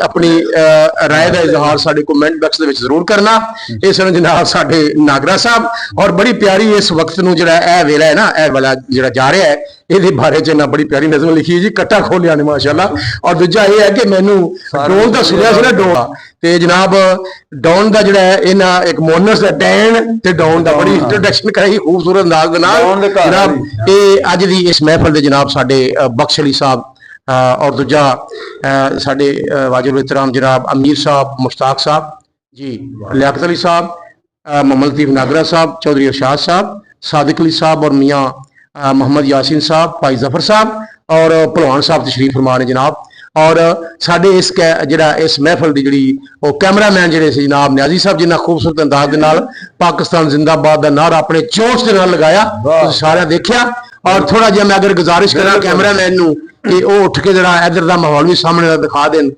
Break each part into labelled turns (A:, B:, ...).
A: अपनी राय का इजहार साडे कमेंट बॉक्स दे विच जरूर करना। इस जनाब साडे नागरा साहब और बड़ी प्यारी इस वक्त नूं जिहड़ा ए वेला है ना, ए वाला जिहड़ा जा रहा है ਇਹਦੇ बारे च ना बड़ी प्यारी नज़म लिखी है जी, कट्टा खोलिया ने माशाअल्लाह। और दूजा ये है कि मैनू डोल का सुनिया सी ना डोल ते जनाब डॉन का जिहड़ा है इन्हां एक मोनस दा डैन ते डॉन दा बड़ी इंट्रोडक्शन कराई खूबसूरत अंदाज दे नाल जनाब। ये अज दी इस महफिल दे जनाब साडे बख्श अली साहब और दूजा साडे वाजिब एहतराम जनाब अमीर साहब, मुश्ताक साहब जी, लियाकत अली साहब, मोहम्मद लतीफ नागरा साहब, चौधरी इरशाद साहब, सादिक अली साहब और मियाँ मोहम्मद यासीन साहब, भाई जफर साहब और भलवान साहब तशरीफ फरमा ने जनाब। और साडे इस जिहड़ा इस महफिल की जिहड़ी वो कैमरामैन जिहड़े सी जनाब न्याजी साहब, जिन्ना खूबसूरत अंदाज दे नाल पाकिस्तान जिंदाबाद का नारा अपने जोश के नाल लगाया, सारा देखिया। और थोड़ा जिहा मैं अगर गुजारिश करा कैमरामैन नूं कि वो उठ के जरा इधर का माहौल भी सामने दिखा देन।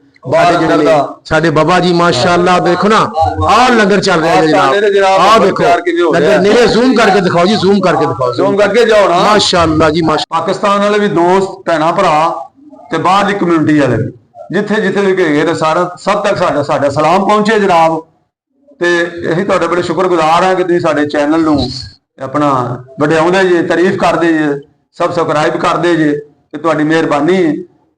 A: साडे बाबा जी माशाअल्लाह देखो ना, आ लंगर चल रहा है जनाब, आ देखो लंगर नेरे जूम करके दिखाओ जी, जूम करके दिखाओ, जूम करके जाओ ना माशाअल्लाह जी माशाअल्लाह।
B: पाकिस्तान वाले भी दोस्त भैन भरा ते बाहर दी कम्युनिटी वाले भी जिथे जिथे भी गए सारा सब तक साडा सलाम पहुंचे जनाब। ते असीं तुहाडे बड़े शुक्रगुजार हां कि तुसीं साडे चैनल नूं अपना वडियाउंदे जे, तारीफ करदे जे, सबसक्राइब करदे जे। ते तुहाडी मेहरबानी है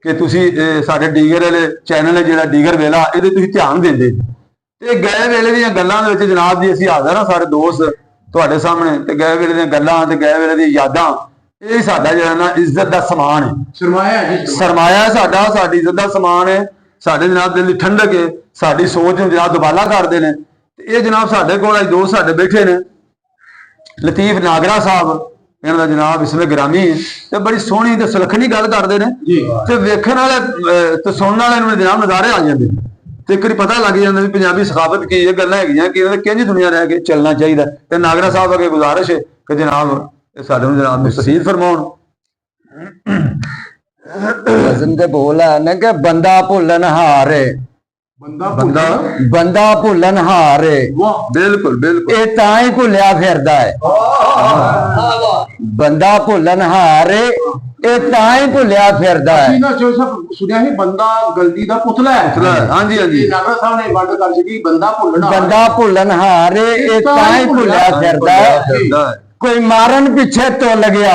B: कि तुसीं साडे डीगर वाले चैनल है जिहड़ा डीगर वेला इहदे तुसीं ध्यान दिंदे ते गए वेले दीयां गल्लां दे विच जनाब जी असीं हाज़र हां सारे दोस्त तुहाडे सामने। ते गए वेले दीयां गल्लां ते गए वेले दी यादां ਇਹ ਸਾਡਾ ਜਿਹੜਾ ਨਾ ਇੱਜ਼ਤ ਦਾ ਸਮਾਨ ਹੈ, ਸਰਮਾਇਆ ਸਾਡਾ, ਸਾਡੀ ਇੱਜ਼ਤ ਦਾ ਸਮਾਨ ਹੈ। ਸਾਡੇ ਜਨਾਬ ਦਿਲ ਦੀ ਠੰਡਕ ਹੈ, ਸਾਡੀ ਸੋਚ ਨੂੰ ਜਨਾਬ ਦੁਬਾਲਾ ਕਰਦੇ ਨੇ। ਤੇ ਇਹ ਜਨਾਬ ਸਾਡੇ ਕੋਲ ਅੱਜ ਦੋਸਤ ਸਾਡੇ ਬੈਠੇ ਨੇ, ਲਤੀਫ ਨਾਗਰਾ ਸਾਹਿਬ, ਇਹਨਾਂ ਦਾ ਜਨਾਬ ਇਸਮੇ ਗ੍ਰਾਮੀ ਹੈ ਤੇ ਬੜੀ ਸੋਹਣੀ ਤੇ ਸੁਲੱਖਣੀ ਗੱਲ ਕਰਦੇ ਨੇ ਤੇ ਵੇਖਣ ਵਾਲੇ ਤੇ ਸੁਣਨ ਵਾਲਿਆਂ ਨੂੰ ਜਨਾਬ ਨਜ਼ਾਰੇ ਆ ਜਾਂਦੇ ਨੇ ਤੇ ਇੱਕ ਵਾਰੀ ਪਤਾ ਲੱਗ ਜਾਂਦਾ ਵੀ ਪੰਜਾਬੀ ਸਖਾਵਤ ਕੀ ਇਹ ਗੱਲਾਂ ਹੈਗੀਆਂ ਕਿ ਇਹਨਾਂ ਦੇ ਕਿੰਝ ਦੁਨੀਆ ਰਹਿ ਕੇ ਚੱਲਣਾ ਚਾਹੀਦਾ। ਤੇ ਨਾਗਰਾ ਸਾਹਿਬ ਅੱਗੇ ਗੁਜ਼ਾਰਿਸ਼ ਹੈ ਕਿ ਜਨਾਬ साडे जनाब तफसील फरमाउण।
C: वज़न दे बोल है ना कि बंदा भुल्लन हार है, बंदा भुल्लन हार है,
B: बिल्कुल बिल्कुल
C: ये तां ही भुल्लिया फिरदा है। बंदा भुल्लन हार है, ये तां ही भुल्लिया फिरदा है।
A: सुनिया ही बंदा गलती दा पुतला है।
B: हां जी हां जी,
A: नागरा साहब ने वंड कर सी
C: बंदा भुल्लन हार है, ये तां ही भुल्लिया फिरदा है। कोई मारन पीछे तुल गया,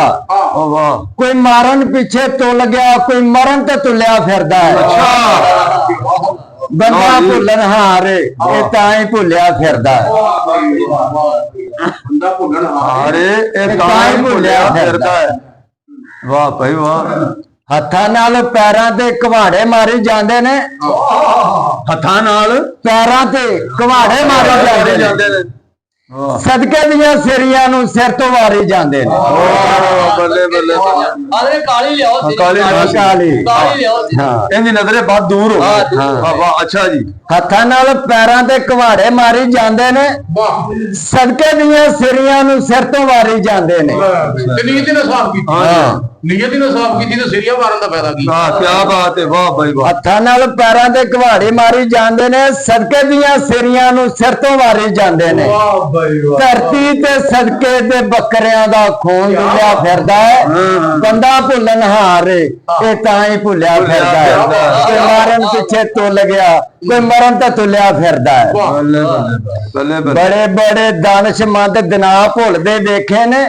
C: कोई मारन पीछे तुल गया, कोई मरन ते तुलिया फिरदा है। बंदा भुल्लन हार ये तां ही भुल्लिया फिरदा है।
A: बंदा भुल्लन हार
B: ये तां ही भुल्लिया फिरदा है। वाह भाई वाह।
C: हत्थां नाल पैरां ते कुहाड़े मारी जांदे ने,
B: हत्थां नाल
C: पैरां ते कुहाड़े मारी जांदे ने, सदके दियां सिरियां नूं सिर तो वारी जांदे ने।
B: बल्ले बल्ले
D: अरे काली लियाओ,
C: काली
D: लियाओ,
B: इहदी नजरे बहुत दूर हो। वाह अच्छा जी।
C: हत्थां नाल पैरां ते कुहाड़े मारी जांदे ने, सदके दियां सिरियां नूं सिर तो वारी जांदे ने।
A: नीयत ने साफ की, हां नीयत ने साफ की ते सिरिया मारन दा फायदा की।
B: हां क्या बात है, वाह भाई वाह।
C: हत्थां नाल पैरां ते कुहाड़े मारी जांदे ने, सदके दियां सिरियां नूं सिर तो वारी जांदे ने। धरती ते सदके ते बकरियां दा खून डुलिया फिरदा है। बंदा भुल्लन हार ये तां ही भुल्लिया फिरदा है। कोई मारन पीछे तुल गया, कोई मरन ते तुलिया फिरदा है। बड़े बड़े दानिशमंद दिना भुलदे देखे ने,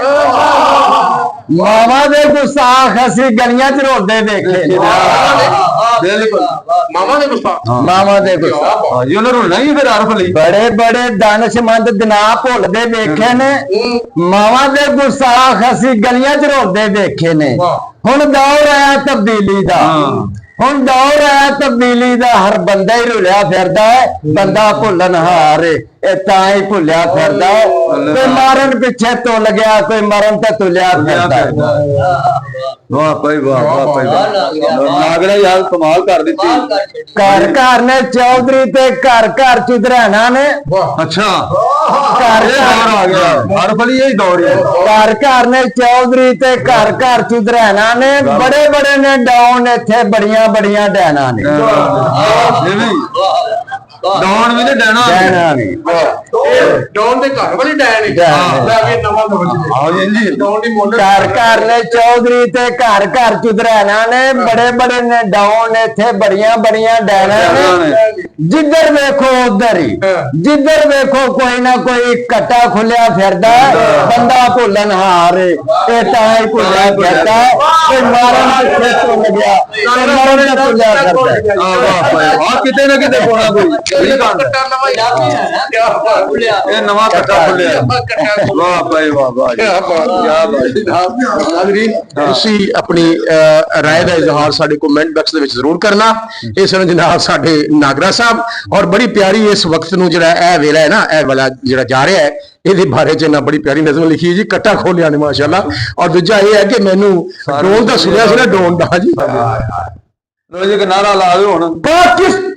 C: मावा दे गुस्ताख असी गलियां च रोलदे देखे ने।
A: मामा दे गुस्ताख,
C: मावा दे गुस्ताख बड़े बड़े दानिशमंद दिना भुलदे देखे ने, मावा दे गुस्ताख असी गलियां च रोलदे देखे ने। हुण दौर है तब्दीली दा, हुण दौर है तब्दीली दा, हर बंदा ही रुलिया फिरदा है। बंदा भुल्लन हार ये तां ही भुल्लिया फिरदा है। कोई मारन पीछे तुल गया, कोई मरन ते तुलिया फिरदा है।
B: वाह भाई वाह, वाह भाई वाह। नागरा यार कमाल कर दित्ती।
C: घर घर ने चौधरी ते घर घर चुधराना ने।
B: अच्छा
C: घर
B: आ गया, हर बड़ी यही दौर है।
C: घर घर ने चौधरी ते घर घर चुधराना ने, बड़े बड़े ने डाउन इत्थे बड़ियां बड़ियां डैना ने।
B: डॉन भी डैना
C: नहीं
A: ਡੌਨ ਦੇ ਘਰ ਵਾਲੀ ਡੈਨ ਹੈ
C: ਡੈਨ।
A: ਲੈ ਕੇ ਨਵਾਂ ਸਮਝ
B: ਆਓ ਜੀ
A: ਡੌਨ ਦੀ ਮੁੱਲ
C: ਘਰ ਘਰ ਨੇ ਚੌਧਰੀ ਤੇ ਘਰ ਘਰ ਚੁਦਰੈਣਾ ਨੇ ਬੜੇ ਬੜੇ ਨੇ ਡਾਉਨ ਇੱਥੇ ਬੜੀਆਂ ਬੜੀਆਂ ਡੈਣਾ ਨੇ ਜਿੱਧਰ ਵੇਖੋ ਉਧਰ ਹੀ ਜਿੱਧਰ ਵੇਖੋ ਕੋਈ ਨਾ ਕੋਈ ਕੱਟਾ ਖੁੱਲਿਆ ਫਿਰਦਾ ਬੰਦਾ ਭੁੱਲਣ ਹਾਰ ਇਹ ਤਾਂ ਹੀ ਭੁੱਲਿਆ ਫਿਰਦਾ ਕੋਈ ਮਾਰਨ ਤੇ ਖੇਤੋਂ ਲੱਗਿਆ ਤੇ ਮਰਨ ਤੇ ਭੁੱਲਿਆ ਫਿਰਦਾ
B: ਵਾਹ ਭਾਈ ਵਾਹ ਕਿਤੇ ਨਾ ਕਿਤੇ ਕੋਣਾ ਕੋਈ ਸਹੀ ਗੱਲ ਹੈ।
A: ਕੱਟਾ ਨਵਾਂ
D: ਪੰਜਾਬੀ ਹੈ ਨਾ
A: ਕੀ ਬਾਤ
D: ਭੁੱਲਿਆ
B: ਇਹ ਨਵਾਂ ਕੱਟਾ ਖੁੱਲਿਆ ਵਾਹ ਭਾਈ ਵਾਹ ਵਾਹ ਜੀ।
A: ਹਾਜ਼ਰੀਨ ਤੁਸੀਂ ਆਪਣੀ ਰਾਏ ਦਾ ਇਜ਼ਹਾਰ ਸਾਡੇ ਕਮੈਂਟ ਬਾਕਸ ਦੇ ਵਿੱਚ ਜ਼ਰੂਰ ਕਰਨਾ। ਇਸ ਨੂੰ ਜਨਾਬ ਸਾਡੇ ਨਾਗਰਾ ਸਾਹਿਬ ਔਰ ਬੜੀ ਪਿਆਰੀ ਇਸ ਵਕਤ ਨੂੰ ਜਿਹੜਾ ਇਹ ਵੇਲਾ ਹੈ ਨਾ ਇਹ ਵਾਲਾ ਜਿਹੜਾ ਜਾ ਰਿਹਾ ਹੈ ਇਹਦੇ ਬਾਰੇ ਚ ਨਾ ਬੜੀ ਪਿਆਰੀ ਨਜ਼ਮ ਲਿਖੀ ਹੈ ਜੀ ਕੱਟਾ ਖੋਲਿਆ ਨੇ ਮਾਸ਼ਾਅੱਲਾ। ਔਰ ਦੂਜਾ ਇਹ ਹੈ ਕਿ ਮੈਨੂੰ ਡੋਨ ਦਾ ਸੁਣਿਆ ਸੀ ਨਾ ਡੋਨ ਦਾ ਜੀ
B: ਰੋਜ਼ ਇੱਕ ਨਾਰਾ ਲਾ ਦਿਓ ਹੁਣ
C: ਪਾਕਿਸਤਾਨ